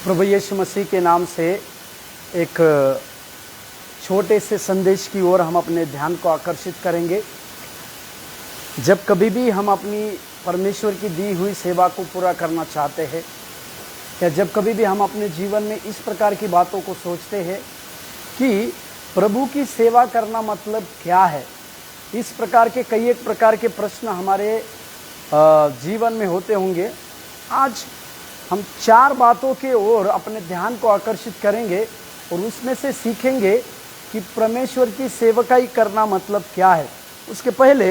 प्रभु यीशु मसीह के नाम से एक छोटे से संदेश की ओर हम अपने ध्यान को आकर्षित करेंगे। जब कभी भी हम अपनी परमेश्वर की दी हुई सेवा को पूरा करना चाहते हैं, या जब कभी भी हम अपने जीवन में इस प्रकार की बातों को सोचते हैं कि प्रभु की सेवा करना मतलब क्या है, इस प्रकार के कई एक प्रकार के प्रश्न हमारे जीवन में होते होंगे। आज हम 4 बातों के ओर अपने ध्यान को आकर्षित करेंगे और उसमें से सीखेंगे कि परमेश्वर की सेवकाई करना मतलब क्या है। उसके पहले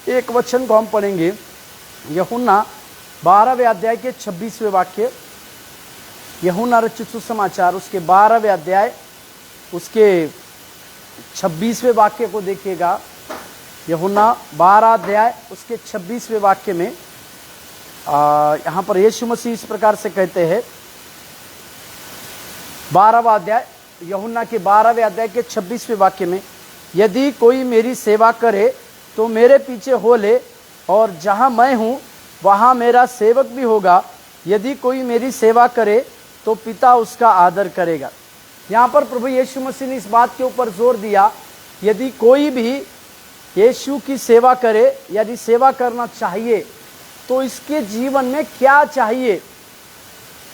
एक वचन को हम पढ़ेंगे, यूहन्ना 12वें अध्याय के 26वें वाक्य। यूहन्ना रचित सुसमाचार उसके 12वें अध्याय उसके 26वें वाक्य को देखिएगा। यूहन्ना 12 अध्याय उसके 26वें वाक्य में यहाँ पर यीशु मसीह इस प्रकार से कहते हैं। 12वां अध्याय यूहन्ना के 12वें अध्याय के 26वें वाक्य में, यदि कोई मेरी सेवा करे तो मेरे पीछे हो ले, और जहाँ मैं हूँ वहाँ मेरा सेवक भी होगा। यदि कोई मेरी सेवा करे तो पिता उसका आदर करेगा। यहाँ पर प्रभु यीशु मसीह ने इस बात के ऊपर जोर दिया, यदि कोई भी यीशु की सेवा करे, यदि सेवा करना चाहिए तो इसके जीवन में क्या चाहिए।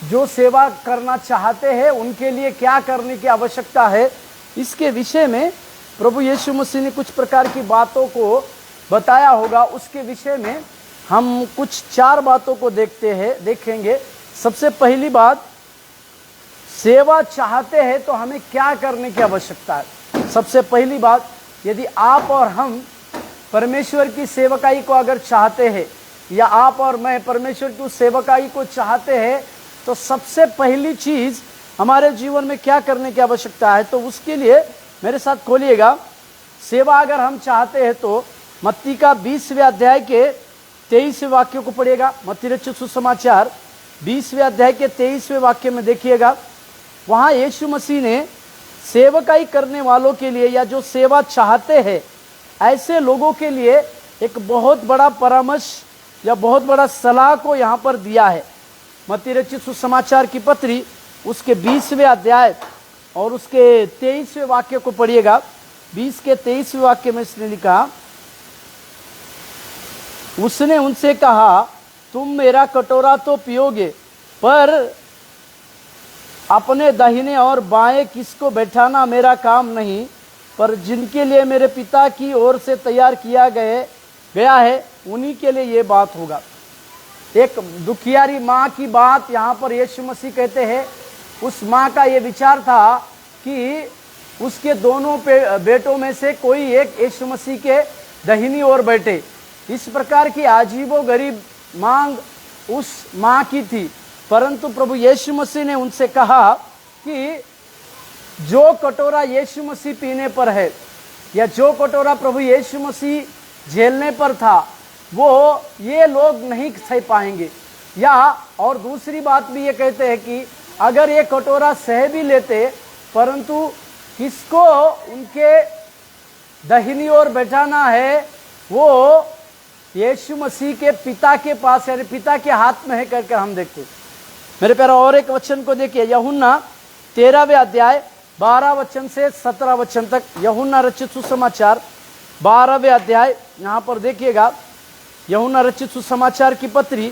जो सेवा करना चाहते हैं उनके लिए क्या करने की आवश्यकता है, इसके विषय में प्रभु यीशु मसीह ने कुछ प्रकार की बातों को बताया होगा। उसके विषय में हम कुछ 4 बातों को देखेंगे। सबसे पहली बात, सेवा चाहते हैं तो हमें क्या करने की आवश्यकता है। सबसे पहली बात, यदि आप और हम परमेश्वर की सेवकाई को अगर चाहते हैं, या आप और मैं परमेश्वर की उस सेवकाई को चाहते हैं, तो सबसे पहली चीज हमारे जीवन में क्या करने की आवश्यकता है। तो उसके लिए मेरे साथ खोलिएगा, सेवा अगर हम चाहते हैं तो मत्ती का 20वें अध्याय के 23वें वाक्य को पढ़िएगा। मत्ती रचित सुसमाचार 20वें अध्याय के 23वें वाक्य में देखिएगा। वहाँ यीशु मसीह ने सेवकाई करने वालों के लिए, या जो सेवा चाहते हैं ऐसे लोगों के लिए एक बहुत बड़ा परामर्श या बहुत बड़ा सलाह को यहाँ पर दिया है। मत्ती रचित सुसमाचार की पत्री उसके 20वें अध्याय और उसके 23वें वाक्य को पढ़िएगा। 20 के 23वें वाक्य में इसने लिखा, उसने उनसे कहा, तुम मेरा कटोरा तो पियोगे, पर अपने दाहिने और बाएं किसको बैठाना मेरा काम नहीं, पर जिनके लिए मेरे पिता की ओर से तैयार किया गया है उन्हीं के लिए ये बात होगा। एक दुखियारी माँ की बात यहाँ पर यीशु मसीह कहते हैं। उस माँ का ये विचार था कि उसके दोनों बेटों में से कोई एक यीशु मसीह के दाहिनी ओर बैठे। इस प्रकार की अजीबोगरीब मांग उस माँ की थी, परंतु प्रभु यीशु मसीह ने उनसे कहा कि जो कटोरा यीशु मसीह पीने पर है, या जो कटोरा प्रभु यीशु मसीह झेलने पर था, वो ये लोग नहीं सह पाएंगे। या और दूसरी बात भी ये कहते हैं कि अगर ये कटोरा सह भी लेते, परंतु किसको उनके दाहिनी ओर बैठाना है, वो यीशु मसीह के पिता के पास, यानी पिता के हाथ में है करके हम देखते। मेरे प्यारे, और एक वचन को देखिए, यूहन्ना 13वें अध्याय 12 वचन से 17 वचन तक। यूहन्ना रचित सुसमाचार 12वें अध्याय, यहाँ पर देखिएगा। यूहन्ना रचित सुसमाचार की पत्री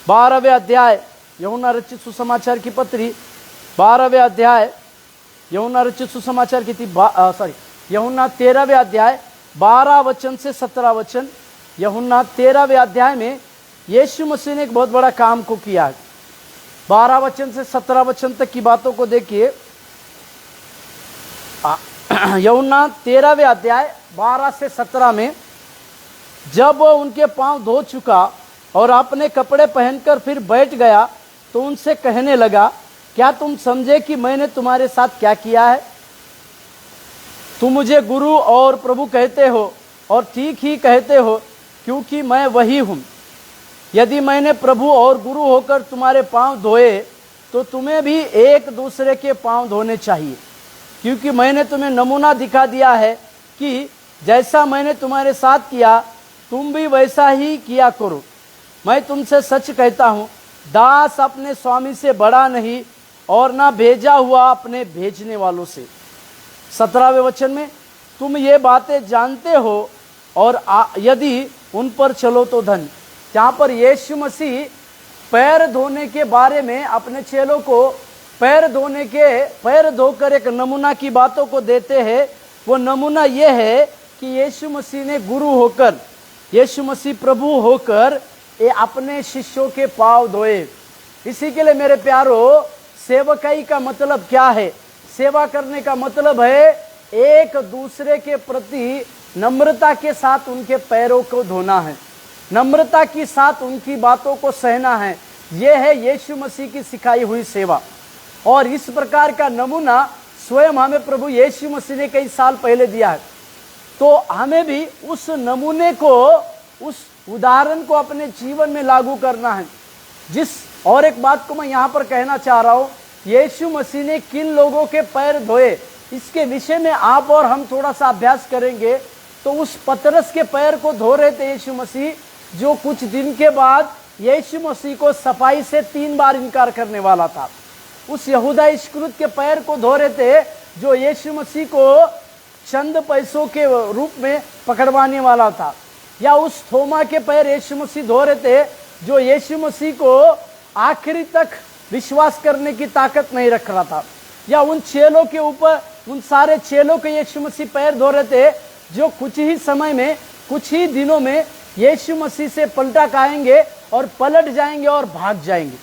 12वें अध्याय, यूहन्ना रचित सुसमाचार की पत्री 12वें अध्याय, यूहन्ना रचित सुसमाचार की यूहन्ना 13वें अध्याय 12 वचन से 17 वचन। यूहन्ना 13वें अध्याय में यीशु मसीह ने एक बहुत बड़ा काम को किया है। 12 वचन से 17 वचन तक की बातों को देखिए। यूहन्ना 13वें अध्याय 12 से 17 में, जब वो उनके पांव धो चुका और अपने कपड़े पहनकर फिर बैठ गया, तो उनसे कहने लगा, क्या तुम समझे कि मैंने तुम्हारे साथ क्या किया है। तुम मुझे गुरु और प्रभु कहते हो, और ठीक ही कहते हो, क्योंकि मैं वही हूँ। यदि मैंने प्रभु और गुरु होकर तुम्हारे पांव धोए, तो तुम्हें भी एक दूसरे के पांव धोने चाहिए, क्योंकि मैंने तुम्हें नमूना दिखा दिया है कि जैसा मैंने तुम्हारे साथ किया, तुम भी वैसा ही किया करो। मैं तुमसे सच कहता हूँ, दास अपने स्वामी से बड़ा नहीं और ना भेजा हुआ अपने भेजने वालों से। 17वें वचन में, तुम ये बातें जानते हो और यदि उन पर चलो तो धन। यहाँ पर यीशु मसीह पैर धोने के बारे में अपने चेलों को पैर धोकर एक नमूना की बातों को देते हैं। वो नमूना ये है कि यीशु मसीह ने गुरु होकर, यीशु मसीह प्रभु होकर ये अपने शिष्यों के पांव धोए। इसी के लिए मेरे प्यारो, सेवकाई का मतलब क्या है? सेवा करने का मतलब है एक दूसरे के प्रति नम्रता के साथ उनके पैरों को धोना है, नम्रता के साथ उनकी बातों को सहना है। यह है यीशु मसीह की सिखाई हुई सेवा। और इस प्रकार का नमूना स्वयं हमें प्रभु यीशु मसीह ने कई साल पहले दिया है। तो हमें भी उस नमूने को, उस उदाहरण को अपने जीवन में लागू करना है। और एक बात को मैं यहाँ पर कहना चाह रहा हूँ, यीशु मसीह ने किन लोगों के पैर धोए, इसके विषय में आप और हम थोड़ा सा अभ्यास करेंगे। तो उस पतरस के पैर को धो रहे थे यीशु मसीह, जो कुछ दिन के बाद यीशु मसीह को सफाई से 3 बार इनकार करने वाला था। उस यहूदा इस्करियोत के पैर को धो रहे थे, जो यीशु मसीह को चंद पैसों के रूप में पकड़वाने वाला था। या उस थोमा के पैर यीशु मसीह धो रहे थे, जो यीशु मसीह को आखिरी तक विश्वास करने की ताकत नहीं रख रहा था। या उन चेलों के ऊपर, उन सारे चेलों के यीशु मसीह पैर धो रहे थे, जो कुछ ही समय में, कुछ ही दिनों में यीशु मसीह से पलटा खाएंगे और पलट जाएंगे और भाग जाएंगे।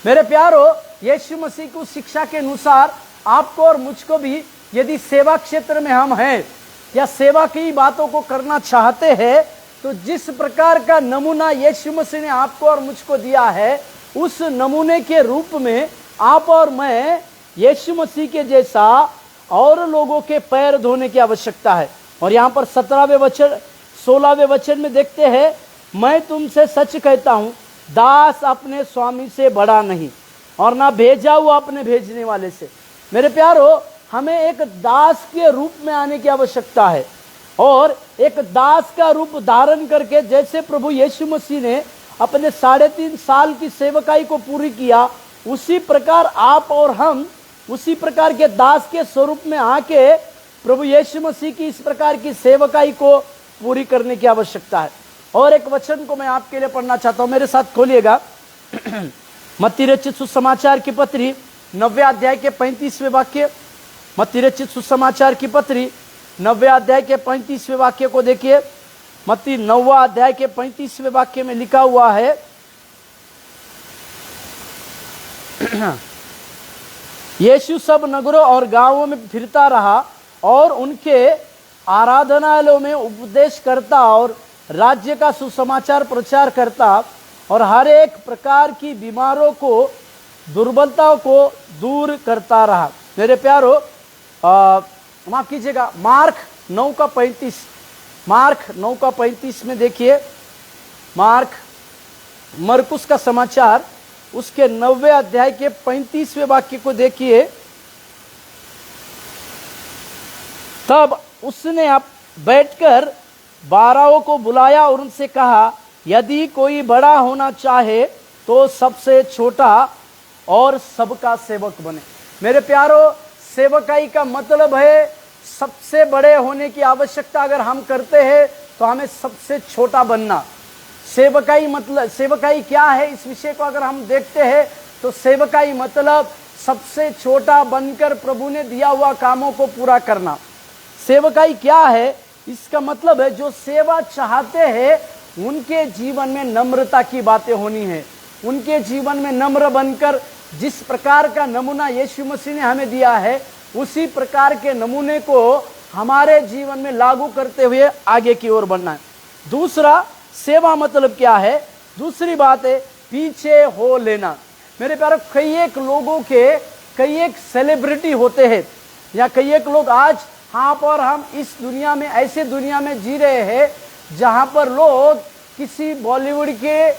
मेरे प्यारो, यीशु मसीह की शिक्षा के अनुसार आपको और मुझको भी, यदि सेवा क्षेत्र में हम हैं या सेवा की बातों को करना चाहते हैं, तो जिस प्रकार का नमूना यीशु मसीह ने आपको और मुझको दिया है, उस नमूने के रूप में आप और मैं यीशु मसीह के जैसा और लोगों के पैर धोने की आवश्यकता है। और यहाँ पर 17वें वचन 16वें वचन में देखते हैं, मैं तुमसे सच कहता हूँ, दास अपने स्वामी से बड़ा नहीं और ना भेजा हुआ अपने भेजने वाले से। मेरे प्यारो, हमें एक दास के रूप में आने की आवश्यकता है और एक दास का रूप धारण करके, जैसे प्रभु यीशु मसीह ने अपने 3.5 साल की सेवकाई को पूरी किया, उसी प्रकार आप और हम उसी प्रकार के दास के स्वरूप में आके प्रभु यीशु मसीह की इस प्रकार की सेवकाई को पूरी करने की आवश्यकता है। और एक वचन को मैं आपके लिए पढ़ना चाहता हूं, मेरे साथ खोलिएगा। मत्ती रचित सुसमाचार की पत्री 9वें अध्याय के 35वें वाक्य। मत्ती रचित सुसमाचार की पत्री 9वें अध्याय के 35वें वाक्य को देखिए। मत्ती 9वां अध्याय के 35वें वाक्य में लिखा हुआ है, यीशु सब नगरों और गांवों में फिरता रहा और उनके आराधनालयों में उपदेश करता और राज्य का सुसमाचार प्रचार करता और हर एक प्रकार की बीमारों को, दुर्बलताओं को दूर करता रहा। मेरे प्यारो, माफ कीजिएगा, मार्क 9:35 में देखिए। मरकुस का समाचार उसके 9वें अध्याय के 35वें वाक्य को देखिए। तब उसने अब बैठकर 12 को बुलाया और उनसे कहा, यदि कोई बड़ा होना चाहे तो सबसे छोटा और सबका सेवक बने। मेरे प्यारो, सेवकाई का मतलब है सबसे बड़े होने की आवश्यकता अगर हम करते हैं तो हमें सबसे छोटा बनना। सेवकाई मतलब, सेवकाई क्या है, इस विषय को अगर हम देखते हैं तो सेवकाई मतलब सबसे छोटा बनकर प्रभु ने दिया हुआ कामों को पूरा करना। सेवकाई क्या है, इसका मतलब है जो सेवा चाहते हैं उनके जीवन में नम्रता की बातें होनी है। उनके जीवन में नम्र बनकर जिस प्रकार का नमूना यीशु मसीह ने हमें दिया है, उसी प्रकार के नमूने को हमारे जीवन में लागू करते हुए आगे की ओर बढ़ना है। दूसरा, सेवा मतलब क्या है? दूसरी बात है पीछे हो लेना। मेरे प्यारे, कई एक लोगों के कई एक सेलिब्रिटी होते हैं, या कई एक लोग आज हाँ पर हम इस दुनिया में, ऐसे दुनिया में जी रहे हैं जहाँ पर लोग किसी बॉलीवुड के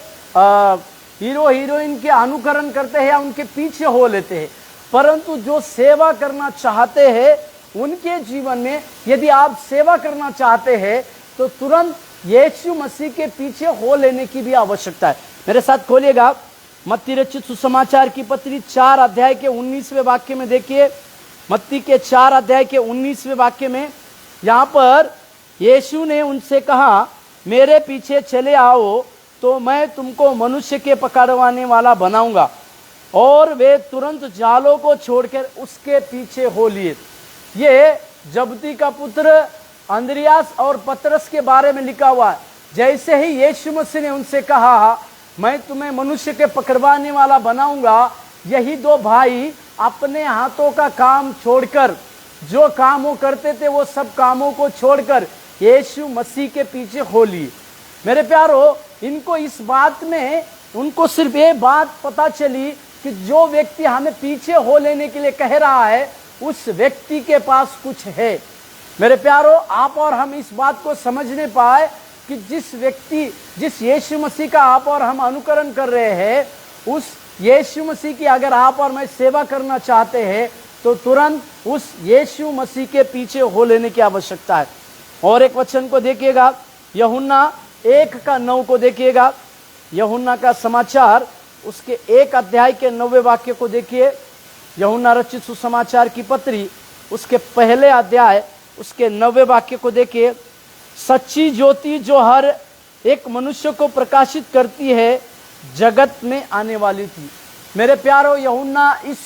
हीरो हीरोइन के अनुकरण करते हैं या उनके पीछे हो लेते हैं। परंतु जो सेवा करना चाहते हैं उनके जीवन में, यदि आप सेवा करना चाहते हैं तो तुरंत यीशु मसीह के पीछे हो लेने की भी आवश्यकता है। मेरे साथ खोलिएगा मत्ती रचित सुसमाचार की पत्री 4 अध्याय के 19वें वाक्य में देखिए, मत्ती के 4 अध्याय के 19वें वाक्य में यहाँ पर यीशु ने उनसे कहा, मेरे पीछे चले आओ तो मैं तुमको मनुष्य के पकड़वाने वाला बनाऊंगा। और वे तुरंत जालों को छोड़कर उसके पीछे हो लिए। ये जबदी का पुत्र अंद्रियास और पतरस के बारे में लिखा हुआ है। जैसे ही यीशु मसीह ने उनसे कहा, मैं तुम्हें मनुष्य के पकड़वाने वाला बनाऊंगा, यही दो भाई अपने हाथों का काम छोड़कर, जो काम वो करते थे वो सब कामों को छोड़कर यीशु मसीह के पीछे हो लिए। मेरे प्यारो, इनको इस बात में उनको सिर्फ ये बात पता चली कि जो व्यक्ति हमें पीछे हो लेने के लिए कह रहा है, उस व्यक्ति के पास कुछ है। मेरे प्यारो, आप और हम इस बात को समझने पाए कि जिस यीशु मसीह का आप और हम अनुकरण कर रहे हैं, उस यीशु मसीह की अगर आप और मैं सेवा करना चाहते हैं तो तुरंत उस यीशु मसीह के पीछे हो लेने की आवश्यकता है। और एक वचन को देखिएगा, यूहन्ना 1:9 को देखिएगा। यूहन्ना का समाचार उसके 1 अध्याय के 9वें वाक्य को देखिए। यूहन्ना रचित सुसमाचार की पत्री उसके पहले अध्याय उसके 9वें वाक्य को देखिए। सच्ची ज्योति जो हर एक मनुष्य को प्रकाशित करती है, जगत में आने वाली थी। मेरे प्यारो, यूहन्ना इस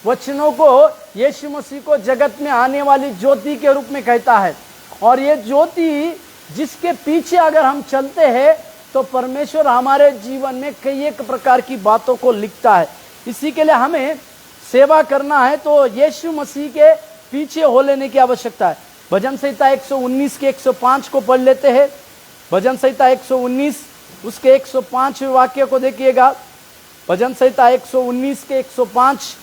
वचनों को यीशु मसीह को जगत में आने वाली ज्योति के रूप में कहता है। और ये ज्योति जिसके पीछे अगर हम चलते हैं तो परमेश्वर हमारे जीवन में कई एक प्रकार की बातों को लिखता है। इसी के लिए हमें सेवा करना है तो यीशु मसीह के पीछे हो लेने की आवश्यकता है। भजन संहिता 119 के 105 को पढ़ लेते हैं। भजन संहिता 119 उसके 105वें वाक्य को देखिएगा। भजन संहिता 119 के 105,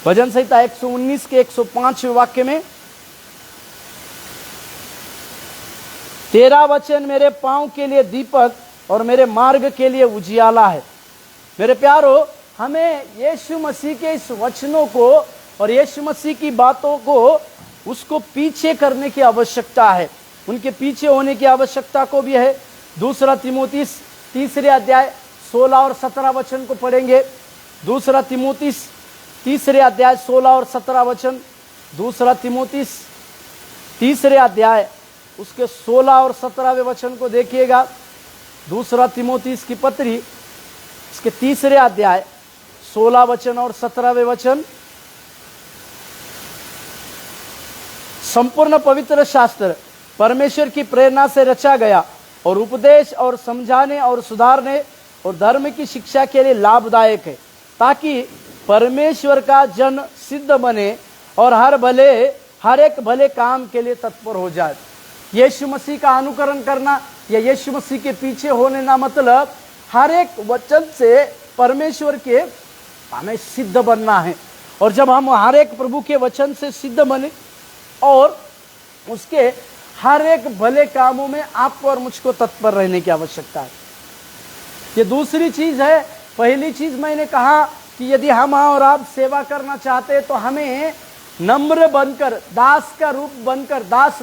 भजन संहिता 119 के 105वें वाक्य में, तेरा वचन मेरे पांव के लिए दीपक और मेरे मार्ग के लिए उजियाला है। मेरे प्यारो, हमें यीशु मसीह के इस वचनों को और यीशु मसीह की बातों को उसको पीछे करने की आवश्यकता है, उनके पीछे होने की आवश्यकता को भी है। दूसरा तीमुथियुस 3 अध्याय 16 और 17 वचन को पढ़ेंगे। दूसरा तीमुथियुस 3 अध्याय 16 और 17 वचन। दूसरा तीमुथियुस 3 अध्याय उसके 16 और 17वें वचन को देखिएगा। दूसरा तीमुथियुस की पत्री इसके 3 अध्याय 16 वचन और 17वें वचन। संपूर्ण पवित्र शास्त्र परमेश्वर की प्रेरणा से रचा गया और उपदेश और समझाने और सुधारने और धर्म की शिक्षा के लिए लाभदायक है, ताकि परमेश्वर का जन सिद्ध बने और हर एक भले काम के लिए तत्पर हो जाए। यीशु मसीह का अनुकरण करना या यीशु मसीह के पीछे होने ना मतलब हर एक वचन से परमेश्वर के हमें सिद्ध बनना है। और जब हम हर एक प्रभु के वचन से सिद्ध बने और उसके हर एक भले कामों में आपको और मुझको तत्पर रहने की आवश्यकता है। ये दूसरी चीज है। पहली चीज मैंने कहा कि यदि हम और आप सेवा करना चाहते हैं तो हमें नम्र बनकर, दास का रूप बनकर, दास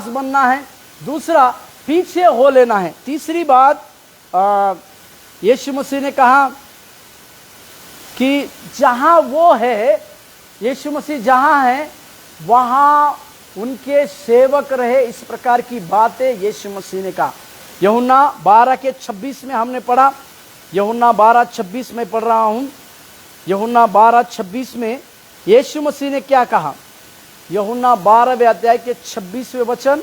बनना है। दूसरा, पीछे हो लेना है। तीसरी बात, यीशु मसीह ने कहा कि जहां वो है, यीशु मसीह जहां है वहां उनके सेवक रहे। इस प्रकार की बातें यीशु मसीह ने कहा। यूहन्ना 12 के 26 में हमने पढ़ा। यूहन्ना 12:26 में पढ़ रहा हूं। यूहन्ना 12:26 में यीशु मसीह ने क्या कहा? यूहन्ना 12वें अध्याय के 26वें वचन,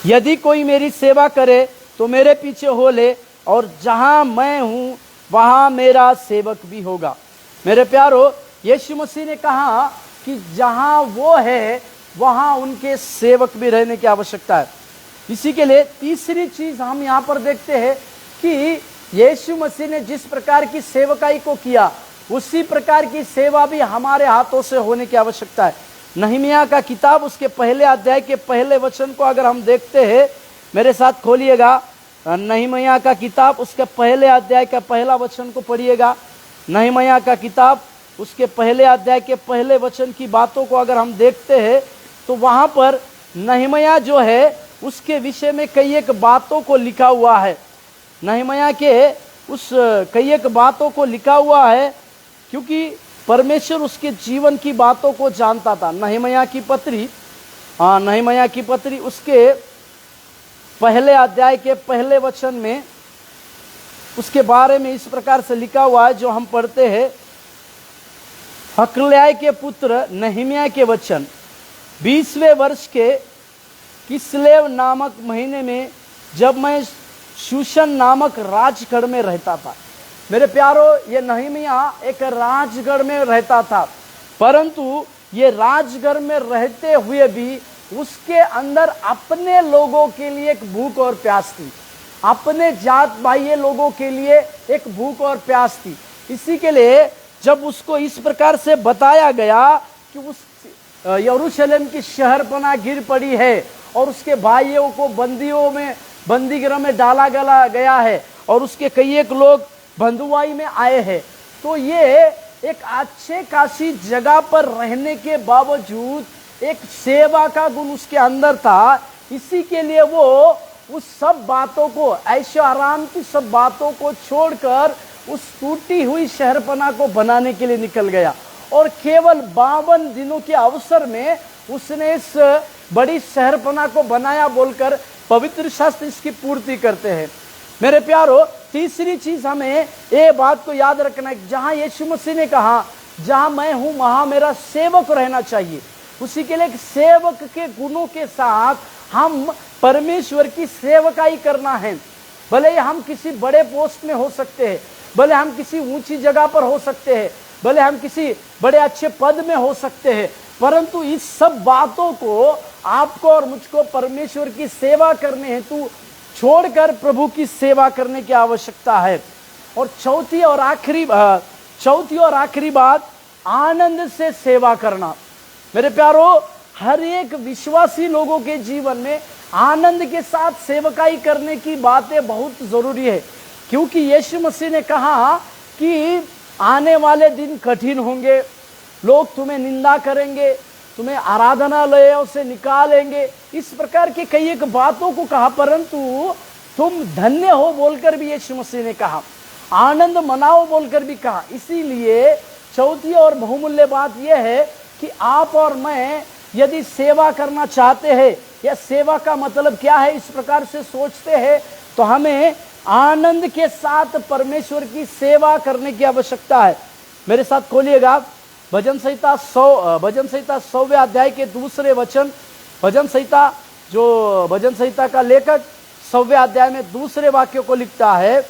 यदि कोई मेरी सेवा करे तो मेरे पीछे हो ले, और जहां मैं हूं वहां मेरा सेवक भी होगा। मेरे प्यारो, यीशु मसीह ने कहा कि जहां वो है वहां उनके सेवक भी रहने की आवश्यकता है। इसी के लिए तीसरी चीज हम यहाँ पर देखते हैं कि यीशु मसीह ने जिस प्रकार की सेवकाई को किया, उसी प्रकार की सेवा भी हमारे हाथों से होने की आवश्यकता है। नहमीया का किताब उसके पहले अध्याय के पहले वचन को अगर हम देखते हैं, मेरे साथ खोलिएगा। नहमीया का किताब उसके पहले अध्याय का पहला वचन को पढ़िएगा। नहमीया का किताब उसके पहले अध्याय के पहले वचन की बातों को अगर हम देखते हैं तो वहां पर नहमीया जो है उसके विषय में कई एक बातों को लिखा हुआ है। नहमया के उस कई एक बातों को लिखा हुआ है, क्योंकि परमेश्वर उसके जीवन की बातों को जानता था। नहमया की पत्री उसके पहले अध्याय के पहले वचन में उसके बारे में इस प्रकार से लिखा हुआ है, जो हम पढ़ते हैं। हकल्याय के पुत्र नहमया के वचन, 20वें वर्ष के किस्लेव नामक महीने में, जब मैं शूशन नामक राजगढ़ में रहता था। मेरे प्यारो, ये नहमया एक राजगढ़ में रहता था, परंतु ये राजगढ़ में रहते हुए भी उसके अंदर अपने लोगों के लिए एक भूख और प्यास थी, अपने जात भाई लोगों के लिए एक भूख और प्यास थी। इसी के लिए जब उसको इस प्रकार से बताया गया कि उस यरूशलेम की शहरपनाह गिर पड़ी है और उसके भाइयों को बंदीगृह में डाला गया है और उसके कई एक लोग बंधुआई में आए हैं, तो ये एक अच्छे खासी जगह पर रहने के बावजूद एक सेवा का गुण उसके अंदर था। इसी के लिए वो उस सब बातों को, ऐशो आराम की सब बातों को छोड़कर उस टूटी हुई शहरपनाह को बनाने के लिए निकल गया और केवल 52 दिनों के अवसर में उसने इस बड़ी शहरपनाह को बनाया बोलकर पवित्र शास्त्र इसकी पूर्ति करते हैं। मेरे प्यारो, तीसरी चीज हमें ये बात को याद रखना है, जहां यीशु मसीह ने कहा जहां मैं हूं वहां मेरा सेवक रहना चाहिए, उसी के लिए एक सेवक के गुणों के साथ हम परमेश्वर की सेवकाई करना है। भले ही हम किसी बड़े पोस्ट में हो सकते हैं, भले हम किसी ऊंची जगह पर हो सकते हैं, भले हम किसी बड़े अच्छे पद में हो सकते हैं, परंतु इस सब बातों को आपको और मुझको परमेश्वर की सेवा करने हेतु छोड़कर प्रभु की सेवा करने की आवश्यकता है। और चौथी और आखिरी बात, आनंद से सेवा करना। मेरे प्यारो, हर एक विश्वासी लोगों के जीवन में आनंद के साथ सेवकाई करने की बातें बहुत जरूरी है, क्योंकि यीशु मसीह ने कहा कि आने वाले दिन कठिन होंगे, लोग तुम्हें निंदा करेंगे, तुम्हें आराधनालयों से निकालेंगे, इस प्रकार की कई एक बातों को कहा, परंतु तुम धन्य हो बोलकर भी यीशु मसीह ने कहा, आनंद मनाओ बोलकर भी कहा। इसीलिए चौथी और बहुमूल्य बात यह है कि आप और मैं यदि सेवा करना चाहते हैं, या सेवा का मतलब क्या है इस प्रकार से सोचते हैं, तो हमें आनंद के साथ परमेश्वर की सेवा करने की आवश्यकता है। मेरे साथ खोलिएगा भजन संहिता 100वें अध्याय के दूसरे वचन। भजन संहिता का लेखक 100वें अध्याय में दूसरे वाक्य को लिखता है,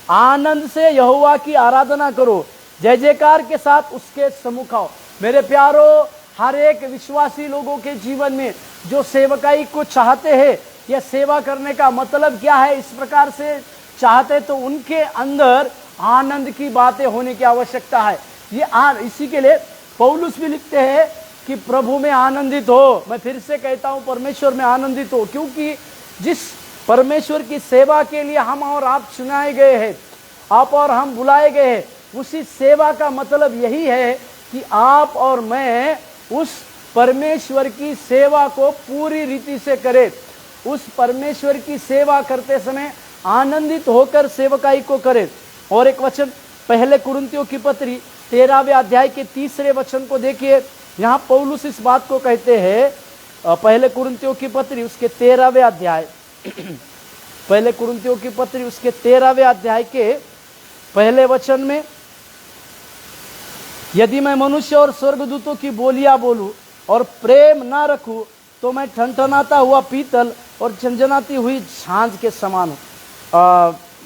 आनंद से यहोवा की आराधना करो, जय जयकार के साथ उसके सम्मुख आओ। मेरे प्यारो, हर एक विश्वासी लोगों के जीवन में जो सेवकाई को चाहते हैं, या सेवा करने का मतलब क्या है इस प्रकार से चाहते, तो उनके अंदर आनंद की बातें होने की आवश्यकता है। इसी के लिए पौलुस भी लिखते हैं कि प्रभु में आनंदित हो। मैं फिर से कहता हूं, परमेश्वर में आनंदित हो, क्योंकि जिस परमेश्वर की सेवा के लिए हम और आप चुनाए गए हैं, आप और हम बुलाए गए हैं, उसी सेवा का मतलब यही है कि आप और मैं उस परमेश्वर की सेवा को पूरी रीति से करें, उस परमेश्वर की सेवा करते समय आनंदित होकर सेवकाई को करें। और एक वचन, पहले कुरिन्थियों की पत्री 13वें अध्याय के 3रे वचन को देखिए। यहाँ पौलुस इस बात को कहते हैं, पहले कुरिन्थियों की पत्री उसके 13वें अध्याय पहले कुरिन्थियों की पत्री उसके 13वें अध्याय के पहले वचन में, यदि मैं मनुष्य और स्वर्गदूतों की बोलियां बोलूं और प्रेम ना रखूं, तो मैं ठनठनाता हुआ पीतल और झंझनाती हुई झांझ के समान हूं।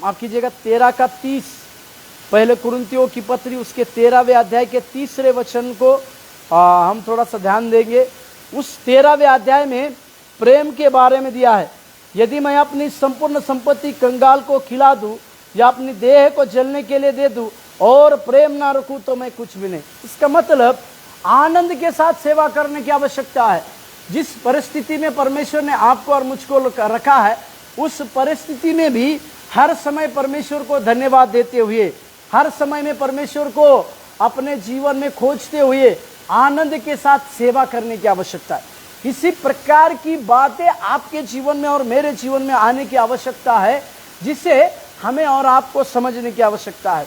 माफ कीजिएगा, 13 का 30, पहले कुरिन्थियों की पत्री उसके 13वें अध्याय के 3रे वचन को हम थोड़ा सा ध्यान देंगे। उस 13वें अध्याय में प्रेम के बारे में दिया है, यदि मैं अपनी संपूर्ण संपत्ति कंगाल को खिला दूं या अपनी देह को जलने के लिए दे दूं और प्रेम ना रखूं, तो मैं कुछ भी नहीं। इसका मतलब आनंद के साथ सेवा करने की आवश्यकता है। जिस परिस्थिति में परमेश्वर ने आपको और मुझको रखा है, उस परिस्थिति में भी हर समय परमेश्वर को धन्यवाद देते हुए, हर समय में परमेश्वर को अपने जीवन में खोजते हुए आनंद के साथ सेवा करने की आवश्यकता है। इसी प्रकार की बातें आपके जीवन में और मेरे जीवन में आने की आवश्यकता है, जिससे हमें और आपको समझने की आवश्यकता है।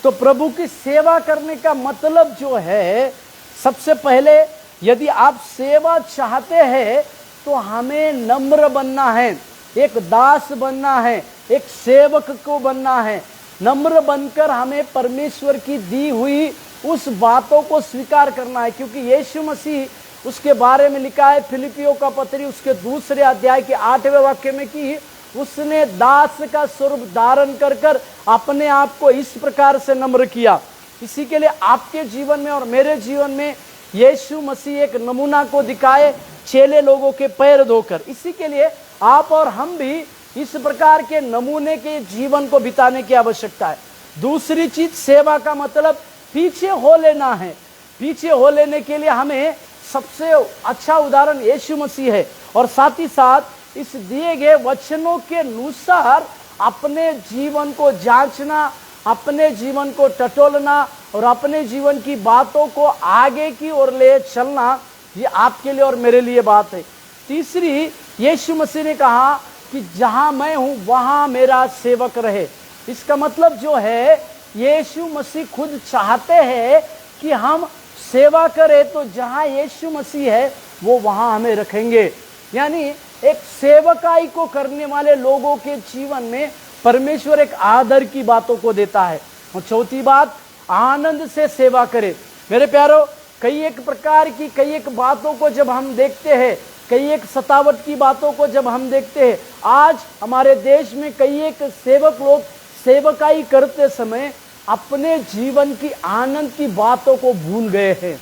तो प्रभु की सेवा करने का मतलब जो है, सबसे पहले यदि आप सेवा चाहते हैं तो हमें नम्र बनना है, एक दास बनना है, एक सेवक को बनना है। नम्र बनकर हमें परमेश्वर की दी हुई उस बातों को स्वीकार करना है, क्योंकि यीशु मसीह उसके बारे में लिखा है फिलिपियों का पत्री उसके 2 अध्याय के 8वें वाक्य में कि उसने दास का स्वरूप धारण कर कर अपने आप को इस प्रकार से नम्र किया। इसी के लिए आपके जीवन में और मेरे जीवन में यीशु मसीह एक नमूना को दिखाए, चेले लोगों के पैर धोकर। इसी के लिए आप और हम भी इस प्रकार के नमूने के जीवन को बिताने की आवश्यकता है। दूसरी चीज, सेवा का मतलब पीछे हो लेना है। पीछे हो लेने के लिए हमें सबसे अच्छा उदाहरण यीशु मसीह है, और साथ ही साथ इस दिए गए वचनों के अनुसार अपने जीवन को जांचना, अपने जीवन को टटोलना और अपने जीवन की बातों को आगे की ओर ले चलना, ये आपके लिए और मेरे लिए बात है। तीसरी, यीशु मसीह ने कहा कि जहां मैं हूं वहां मेरा सेवक रहे। इसका मतलब जो है, यीशु मसीह खुद चाहते हैं कि हम सेवा करें, तो जहां यीशु मसीह है वो वहां हमें रखेंगे। यानी एक सेवकाई को करने वाले लोगों के जीवन में परमेश्वर एक आदर की बातों को देता है। और चौथी बात, आनंद से सेवा करें। मेरे प्यारो, कई एक प्रकार की कई एक बातों को जब हम देखते हैं, कई एक सतावट की बातों को जब हम देखते हैं, आज हमारे देश में कई एक सेवक लोग सेवकाई करते समय अपने जीवन की आनंद की बातों को भूल गए हैं,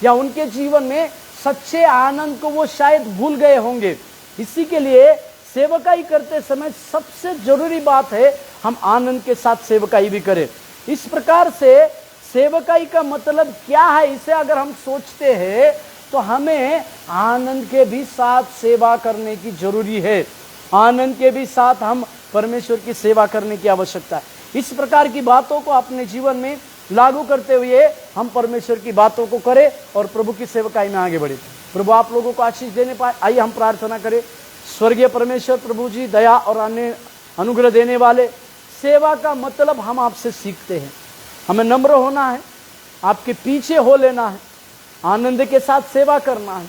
या उनके जीवन में सच्चे आनंद को वो शायद भूल गए होंगे। इसी के लिए सेवकाई करते समय सबसे जरूरी बात है हम आनंद के साथ सेवकाई भी करें। इस प्रकार से सेवकाई का मतलब क्या है, इसे अगर हम सोचते हैं तो हमें आनंद के भी साथ सेवा करने की जरूरी है। आनंद के भी साथ हम परमेश्वर की सेवा करने की आवश्यकता है। इस प्रकार की बातों को अपने जीवन में लागू करते हुए हम परमेश्वर की बातों को करें और प्रभु की सेवकाई में आगे बढ़े। प्रभु आप लोगों को आशीष देने पाए। आइए हम प्रार्थना करें। स्वर्गीय परमेश्वर प्रभु जी, दया और अनुग्रह देने वाले, सेवा का मतलब हम आपसे सीखते हैं। हमें नम्र होना है, आपके पीछे हो लेना है, आनंद के साथ सेवा करना है।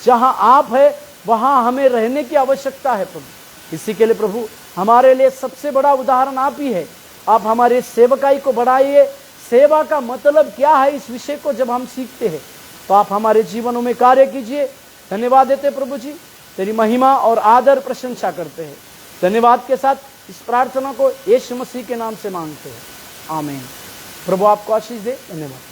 जहां आप है वहां हमें रहने की आवश्यकता है प्रभु। इसी के लिए प्रभु हमारे लिए सबसे बड़ा उदाहरण आप ही है। आप हमारे सेवकाई को बढ़ाइए। सेवा का मतलब क्या है, इस विषय को जब हम सीखते हैं तो आप हमारे जीवनों में कार्य कीजिए। धन्यवाद देते प्रभु जी, तेरी महिमा और आदर प्रशंसा करते हैं। धन्यवाद के साथ इस प्रार्थना को यीशु मसीह के नाम से मांगते हैं, आमीन। प्रभु आपको आशीष दे। धन्यवाद।